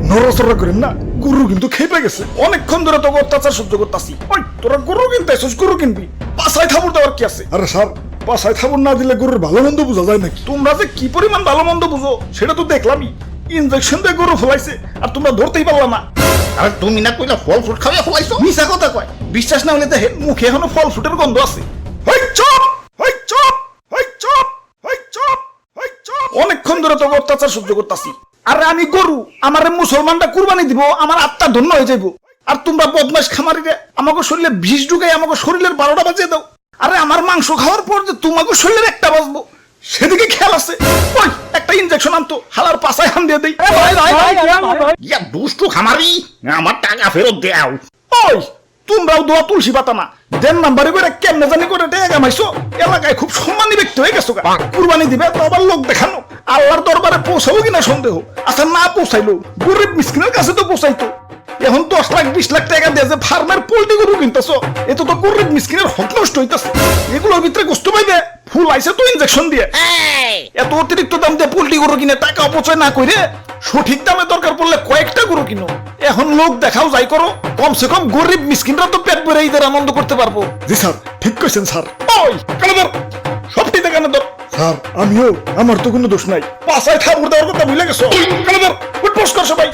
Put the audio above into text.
নড়াচড়া করেন না, গরু কিন্তু খেপে গেছে। অনেকক্ষণ ধরে তোকে অত্যাচার সহ্য করতেছি। ওই তোরা গরু কিনতে আসছিস, গরু কিনবি, পাছায় থাবুর দেওয়ার কি আছে? আরে স্যার, পাছায় থাবুর না দিলে গরুর ভালো মন্দ বোঝা যায় নাকি? তোমরা যে কি পরিমাণ ভালো মন্দ বুঝো সেটা তো দেখলামই। ইনজেকশন দিয়ে গরু ফলাইছে আর তোমরা ধরতেই পারলা না। আর তুমি না কইলা ফল ফ্রুট খাওয়া ফলাইছো? মিছা কথা কয়, বিশ্বাস না হলে দেখেন মুখে এখনো ফল ফ্রুটের গন্ধ আছে। হই চুপ, হই চুপ, হই চুপ, হই চুপ, হই চুপ। অনেকক্ষণ ধরে তোকে অত্যাচার সহ্য করতেছি। আরে আমি গরু, আমারে মুসলমানরা কুরবানি দিব, আমার আত্মা ধন্য হয়ে যাইব। আর তোমরা বদমাশ খামারিরে আমাকে শরীরে বিষ ঢুকাই আমাকে শরীরের 12টা বাজিয়ে দাও। আরে আমার মাংস খাওয়ার পর যে তোমাকে শরীরের একটা বাজবো সেদিকে খেয়াল আছে? ওই একটা ইনজেকশন আনতো, হালার পাছায় হান দিয়ে দেই। ইয়া দুষ্টু খামারি, আমার টাকা ফেরত দাও। ওই তোমরাও দোয়া তুলসী পাতা না, দেন নাম্বারে করে কেমনে জানি করে টাকা কামাইছো। এলাকায় খুব সম্মানী ব্যক্তি হয়ে গেছো। কুরবানি দিবে তো আবার লোক দেখানো, আল্লাহর দরবারে পৌঁছাবো কিনা সন্দেহ। আচ্ছা না পৌঁছাইলো, গরিব মিসকিনের কাছে তো পৌঁছাইতো। এখন 10 লাখ 20 লাখ টাকা দিয়ে যে ফার্মের পোল্ট্রি গরু কিনতেছো, এত তো গরিব মিসকিনের হক নষ্ট হইতেছে। এগুলোর ভিতরে কষ্ট পাইবে, ফুল আইছে তো ইনজেকশন দিয়ে। এত অতিরিক্ত দাম দিয়ে পোল্ট্রি গরু কিনে টাকা অপচয় না করে সঠিক দামে দরকার পড়লে কয়েকটা গরু কিনো। এখন লোক দেখাও যাই করো, কমসে কম গরিব মিসকিনরা তো পেট ভরে ঈদের আনন্দ করতে পারবো। জি স্যার, ঠিক কইছেন স্যার। ওই কানে ধর, সবটি দেখানে ধর। স্যার আমিও, আমার তো কোনো দোষ নাই। পাছায় থাবুর দেওয়ার কথা ভুলে গেছো। কানে ধর, উঠবোস কর সবাই।